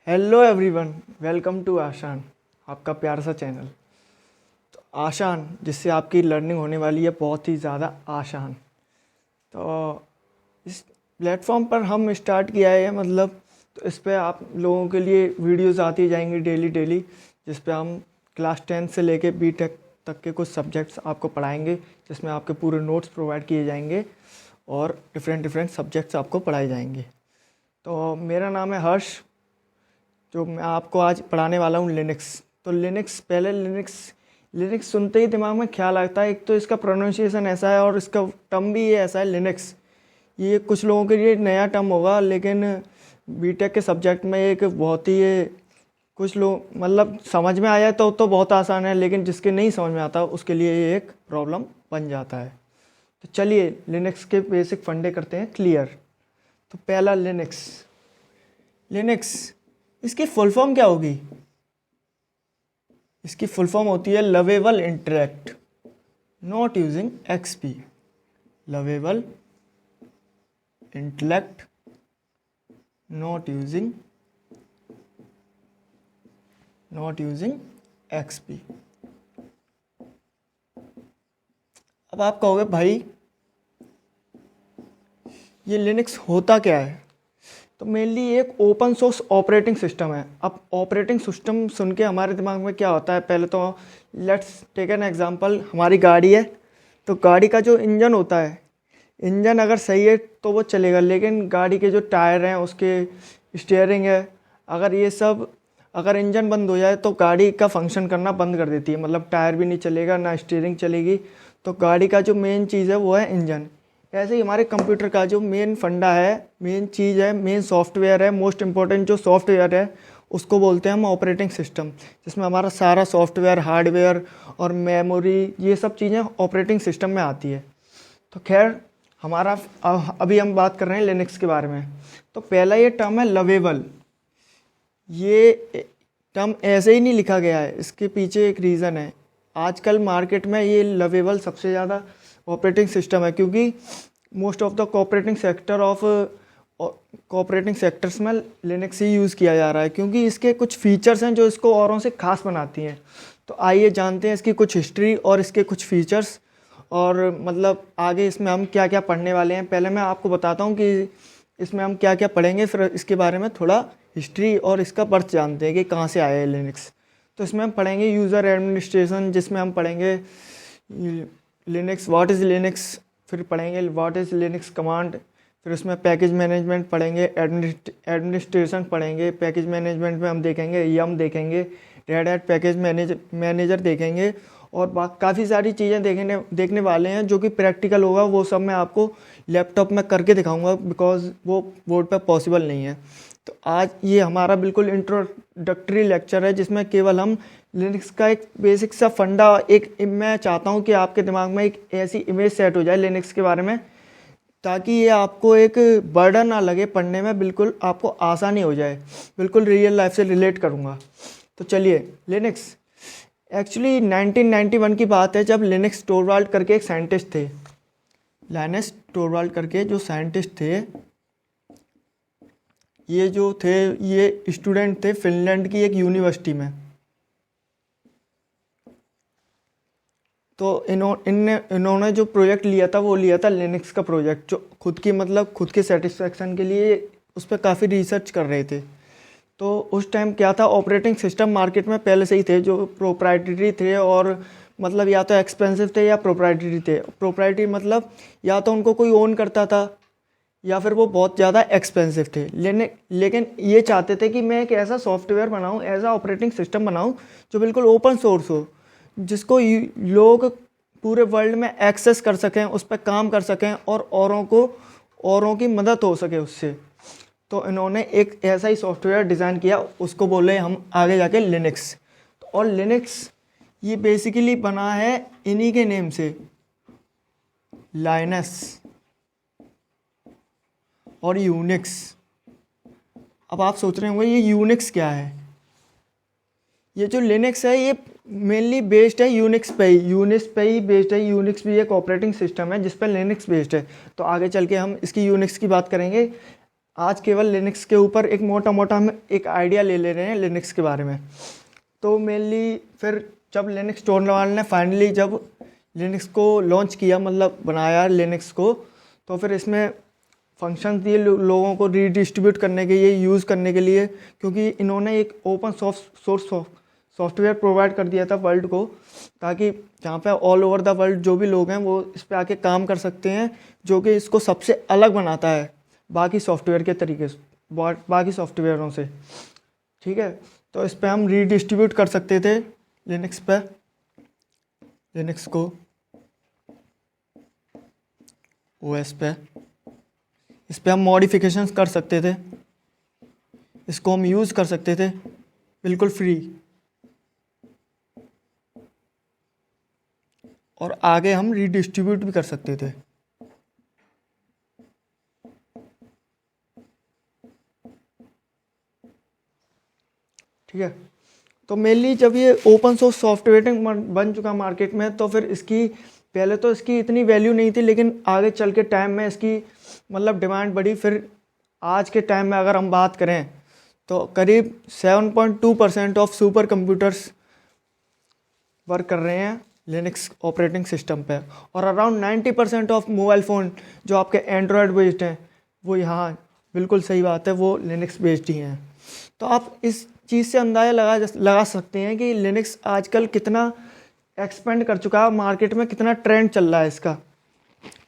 Hello everyone, welcome to आशान, आपका प्यारा सा चैनल। तो आशान जिससे आपकी लर्निंग होने वाली है बहुत ही ज़्यादा आसान। तो इस प्लेटफॉर्म पर हम स्टार्ट किया है तो इस पे आप लोगों के लिए वीडियोस आती जाएंगी डेली जिस पे हम क्लास 10 से लेके बीटेक तक के कुछ सब्जेक्ट्स आपको पढ़ाएंगे, जिसमें आपके पूरे नोट्स प्रोवाइड किए जाएंगे और डिफरेंट सब्जेक्ट्स आपको पढ़ाए जाएंगे। तो मेरा नाम है हर्ष, जो मैं आपको आज पढ़ाने वाला हूँ लिनक्स। तो लिनक्स सुनते ही दिमाग में ख्याल आता है, एक तो इसका प्रोनाउंसिएशन ऐसा है और इसका टर्म भी ये ऐसा है लिनक्स। ये कुछ लोगों के लिए नया टर्म होगा, लेकिन बीटेक के सब्जेक्ट में एक बहुत ही ये कुछ लोग समझ में आया तो बहुत आसान है, लेकिन जिसके नहीं समझ में आता उसके लिए ये एक प्रॉब्लम बन जाता है। तो चलिए लिनक्स के बेसिक फंडे करते हैं क्लियर। तो पहला लिनक्स इसकी फुल फॉर्म क्या होगी? इसकी फुल फॉर्म होती है lovable interact not using XP. Lovable intellect not using XP. अब आप कहोगे भाई ये लिनक्स होता क्या है? तो मेनली एक ओपन सोर्स ऑपरेटिंग सिस्टम है। अब ऑपरेटिंग सिस्टम सुन के हमारे दिमाग में क्या होता है, पहले तो लेट्स टेक एन एग्जांपल। हमारी गाड़ी है, तो गाड़ी का जो इंजन होता है, इंजन अगर सही है तो वो चलेगा, लेकिन गाड़ी के जो टायर हैं, उसके स्टीयरिंग है, अगर इंजन बंद हो जाए तो गाड़ी का फंक्शन करना बंद कर देती है। मतलब टायर भी नहीं चलेगा, ना स्टीयरिंग चलेगी। तो गाड़ी का जो मेन चीज़ है वो है इंजन। ऐसे ही हमारे कंप्यूटर का जो मेन फंडा है, मेन चीज़ है, मेन सॉफ्टवेयर है, मोस्ट इम्पोर्टेंट जो सॉफ्टवेयर है उसको बोलते हैं हम ऑपरेटिंग सिस्टम, जिसमें हमारा सारा सॉफ्टवेयर, हार्डवेयर और मेमोरी, ये सब चीज़ें ऑपरेटिंग सिस्टम में आती है। तो खैर अभी हम बात कर रहे हैं लिनक्स के बारे में। तो पहला ये टर्म है लवेबल। ये टर्म ऐसे ही नहीं लिखा गया है, इसके पीछे एक रीज़न है। आजकल मार्केट में ये लवेबल सबसे ज़्यादा ऑपरेटिंग सिस्टम है, क्योंकि most of the cooperating sectors में लिनक्स ही यूज़ किया जा रहा है, क्योंकि इसके कुछ फीचर्स हैं जो इसको औरों से खास बनाती हैं। तो आइए जानते हैं इसकी कुछ हिस्ट्री और इसके कुछ फीचर्स, और आगे इसमें हम क्या क्या पढ़ने वाले हैं। पहले मैं आपको बताता हूँ कि इसमें हम क्या क्या पढ़ेंगे, फिर इसके बारे में थोड़ा हिस्ट्री और इसका बर्थ जानते हैं कि कहाँ से आया है लिनक्स। तो इसमें हम पढ़ेंगे यूज़र एडमिनिस्ट्रेशन, जिसमें हम पढ़ेंगे लिनक्स, व्हाट इज़ लिनक्स, फिर पढ़ेंगे व्हाट इज़ लिनक्स कमांड, फिर उसमें पैकेज मैनेजमेंट पढ़ेंगे, एडमिनिस्ट्रेशन पढ़ेंगे। पैकेज मैनेजमेंट में हम देखेंगे यम देखेंगे, रेड हैट पैकेज मैनेजर देखेंगे, और काफ़ी सारी चीज़ें देखने वाले हैं जो कि प्रैक्टिकल होगा। वो सब मैं आपको लैपटॉप में करके दिखाऊंगा, बिकॉज वो बोर्ड पर पॉसिबल नहीं है। तो आज ये हमारा बिल्कुल इंट्रोडक्टरी लेक्चर है, जिसमें केवल हम लिनक्स का एक बेसिक सा फंडा, मैं चाहता हूँ कि आपके दिमाग में एक ऐसी इमेज सेट हो जाए लिनक्स के बारे में, ताकि ये आपको एक बर्डन ना लगे पढ़ने में, बिल्कुल आपको आसानी हो जाए। बिल्कुल रियल लाइफ से रिलेट करूँगा। तो चलिए, लिनक्स एक्चुअली 1991 की बात है, जब लिनक्स टोरवाल्ड करके एक साइंटिस्ट थे। लाइनस टोरवाल्ड करके जो साइंटिस्ट थे, ये स्टूडेंट थे फिनलैंड की एक यूनिवर्सिटी में। तो इन्होंने जो प्रोजेक्ट लिया था वो लिया था लिनक्स का प्रोजेक्ट, जो खुद के सेटिस्फेक्शन के लिए उस पर काफ़ी रिसर्च कर रहे थे। तो उस टाइम क्या था, ऑपरेटिंग सिस्टम मार्केट में पहले से ही थे जो प्रोप्राइटरी थे, और या तो एक्सपेंसिव थे या प्रोप्राइटरी थे। प्रोप्राइटरी या तो उनको कोई ओन करता था, या फिर वो बहुत ज़्यादा एक्सपेंसिव थे। लेकिन ये चाहते थे कि मैं एक ऐसा सॉफ्टवेयर बनाऊं, ऐसा ऑपरेटिंग सिस्टम बनाऊं जो बिल्कुल ओपन सोर्स हो, जिसको लोग पूरे वर्ल्ड में एक्सेस कर सकें, उस पर काम कर सकें, और औरों की मदद हो सके उससे। तो इन्होंने एक ऐसा ही सॉफ्टवेयर डिज़ाइन किया, उसको बोले हम आगे जाके लिनक्स। और लिनक्स ये बेसिकली बना है इन्हीं के नेम से, लाइनस और यूनिक्स। अब आप सोच रहे होंगे ये यूनिक्स क्या है? ये जो लिनक्स है ये मेनली बेस्ड है यूनिक्स पे ही बेस्ड है। यूनिक्स भी एक ऑपरेटिंग सिस्टम है जिस पर लिनक्स बेस्ड है। तो आगे चल के हम इसकी यूनिक्स की बात करेंगे। आज केवल लिनक्स के ऊपर एक मोटा मोटा हम एक आइडिया ले रहे हैं लिनक्स के बारे में। तो मेनली फिर जब लिनक्स टोरनवाल ने फाइनली जब लिनक्स को लॉन्च किया, मतलब बनाया लिनक्स को, तो फिर इसमें फंक्शन दिए लोगों को रीडिस्ट्रीब्यूट करने के लिए, यूज़ करने के लिए, क्योंकि इन्होंने एक ओपन सोर्स सॉफ्टवेयर प्रोवाइड कर दिया था वर्ल्ड को, ताकि जहाँ पे ऑल ओवर द वर्ल्ड जो भी लोग हैं वो इस पे आके काम कर सकते हैं, जो कि इसको सबसे अलग बनाता है बाकी सॉफ्टवेयर के तरीके से, बाकी सॉफ्टवेयरों से। ठीक है, तो इस पे हम रीडिस्ट्रीब्यूट कर सकते थे लिनक्स पे, लिनक्स को ओएस पे, इस पे हम मॉडिफिकेशंस कर सकते थे, इसको हम यूज़ कर सकते थे बिल्कुल फ्री, और आगे हम रीडिस्ट्रीब्यूट भी कर सकते थे। ठीक है, तो मेनली जब ये ओपन सोर्स सॉफ्टवेयर बन चुका मार्केट में, तो फिर इसकी पहले तो इसकी इतनी वैल्यू नहीं थी, लेकिन आगे चल के टाइम में इसकी मतलब डिमांड बढ़ी। फिर आज के टाइम में अगर हम बात करें तो करीब 7.2% ऑफ सुपर कंप्यूटर्स वर्क कर रहे हैं लिनक्स ऑपरेटिंग सिस्टम पे, और अराउंड 90% ऑफ मोबाइल फ़ोन जो आपके एंड्रॉयड बेस्ड हैं वो यहाँ, बिल्कुल सही बात है, वो लिनक्स बेस्ड ही हैं। तो आप इस चीज़ से अंदाज़ा लगा सकते हैं कि लिनक्स आजकल कितना एक्सपेंड कर चुका है मार्केट में, कितना ट्रेंड चल रहा है इसका।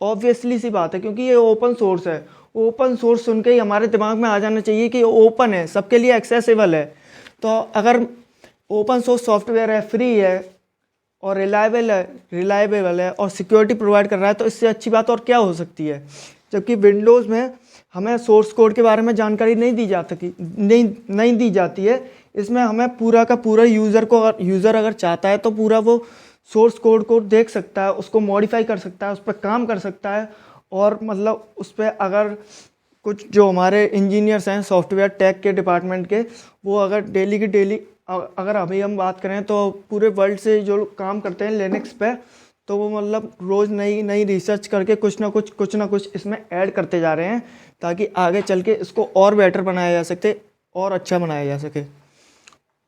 ऑब्वियसली सी बात है, क्योंकि ये ओपन सोर्स है। ओपन सोर्स सुन के ही हमारे दिमाग में आ जाना चाहिए कि ओपन है, सबके लिए एक्सेसिबल है। तो अगर ओपन सोर्स सॉफ्टवेयर है, फ्री है और रिलायबल है और सिक्योरिटी प्रोवाइड कर रहा है, तो इससे अच्छी बात और क्या हो सकती है। जबकि विंडोज़ में हमें सोर्स कोड के बारे में जानकारी नहीं दी जाती है। इसमें हमें पूरा का पूरा यूज़र अगर चाहता है तो पूरा वो सोर्स कोड को देख सकता है, उसको मॉडिफाई कर सकता है, उस पर काम कर सकता है। और मतलब उस पर अगर कुछ जो हमारे इंजीनियर्स हैं सॉफ्टवेयर टेक के डिपार्टमेंट के, वो अगर डेली की डेली अगर अभी हम बात करें तो पूरे वर्ल्ड से जो लोग काम करते हैं लिनक्स पे, तो वो मतलब रोज़ नई रिसर्च करके कुछ ना कुछ इसमें ऐड करते जा रहे हैं, ताकि आगे चल के इसको और बेटर बनाया जा सके और अच्छा बनाया जा सके।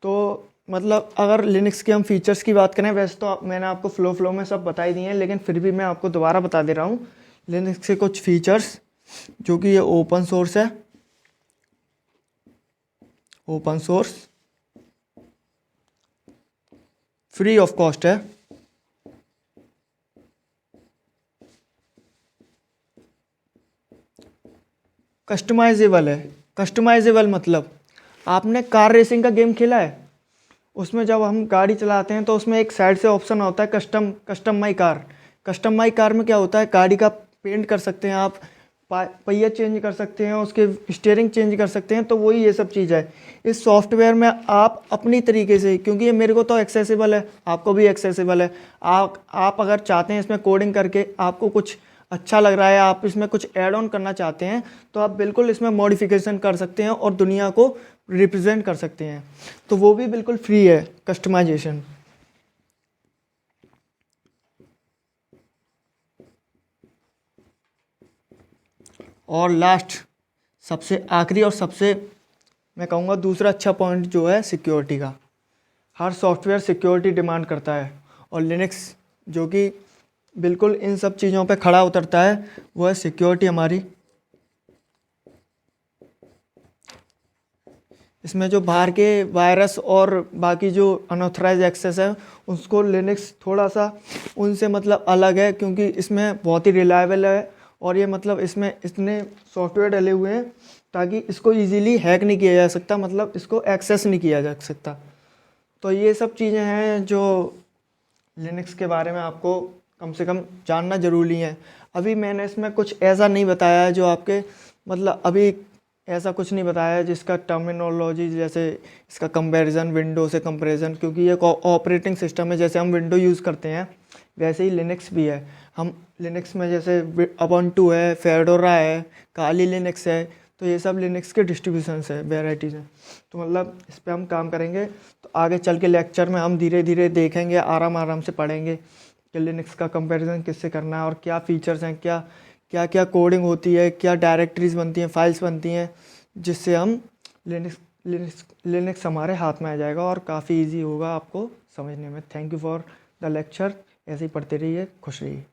तो मतलब अगर लिनक्स के हम फीचर्स की बात करें, वैसे तो मैंने आपको फ्लो में सब बता ही दिए हैं, लेकिन फिर भी मैं आपको दोबारा बता दे रहा हूँ लिनक्स के कुछ फीचर्स, जो कि ये ओपन सोर्स है, open source, free of cost है, कस्टमाइजेबल है। कस्टमाइजेबल मतलब आपने कार रेसिंग का गेम खेला है, उसमें जब हम गाड़ी चलाते हैं तो उसमें एक साइड से ऑप्शन होता है custom my car. Custom my car में क्या होता है, गाड़ी का पेंट कर सकते हैं आप, पहिया चेंज कर सकते हैं, उसके स्टीयरिंग चेंज कर सकते हैं। तो वही ये सब चीज़ है इस सॉफ्टवेयर में। आप अपनी तरीके से, क्योंकि ये मेरे को तो एक्सेसिबल है, आपको भी एक्सेसिबल है, आप अगर चाहते हैं इसमें कोडिंग करके आपको कुछ अच्छा लग रहा है, आप इसमें कुछ ऐड ऑन करना चाहते हैं, तो आप बिल्कुल इसमें मॉडिफिकेशन कर सकते हैं और दुनिया को रिप्रेजेंट कर सकते हैं। तो वो भी बिल्कुल फ्री है कस्टमाइजेशन। और लास्ट, सबसे आखिरी और सबसे मैं कहूँगा दूसरा अच्छा पॉइंट जो है सिक्योरिटी का। हर सॉफ्टवेयर सिक्योरिटी डिमांड करता है, और लिनक्स जो कि बिल्कुल इन सब चीज़ों पे खड़ा उतरता है, वो है सिक्योरिटी हमारी। इसमें जो बाहर के वायरस और बाकी जो अनऑथराइज एक्सेस है, उसको लिनक्स थोड़ा सा उनसे मतलब अलग है, क्योंकि इसमें बहुत ही रिलायबल है। और ये मतलब इसमें इतने सॉफ्टवेयर डले हुए हैं ताकि इसको इजीली हैक नहीं किया जा सकता, मतलब इसको एक्सेस नहीं किया जा सकता। तो ये सब चीज़ें हैं जो लिनक्स के बारे में आपको कम से कम जानना ज़रूरी है। अभी मैंने इसमें कुछ ऐसा नहीं बताया है जो आपके मतलब अभी ऐसा कुछ नहीं बताया है जिसका टर्मिनोलॉजी, जैसे इसका कंपैरिजन विंडो से कंपैरिजन, क्योंकि ये ऑपरेटिंग सिस्टम है। जैसे हम विंडो यूज़ करते हैं वैसे ही लिनक्स भी है। हम लिनक्स में जैसे उबुंटू है, फेडोरा है, काली लिनक्स है, तो ये सब लिनक्स के डिस्ट्रीब्यूशंस है, वेराइटीज़ हैं। तो मतलब इस पर हम काम करेंगे, तो आगे चल के लेक्चर में हम धीरे धीरे देखेंगे, आराम से पढ़ेंगे कि लिनक्स का कंपैरिजन किससे करना है और क्या फ़ीचर्स हैं, क्या क्या क्या कोडिंग होती है, क्या डायरेक्टरीज बनती हैं, फाइल्स बनती हैं, जिससे हम लिनक्स हमारे हाथ में आ जाएगा और काफ़ी इजी होगा आपको समझने में। Thank you for the lecture. ऐसे ही पढ़ते रहिए, खुश रहिए।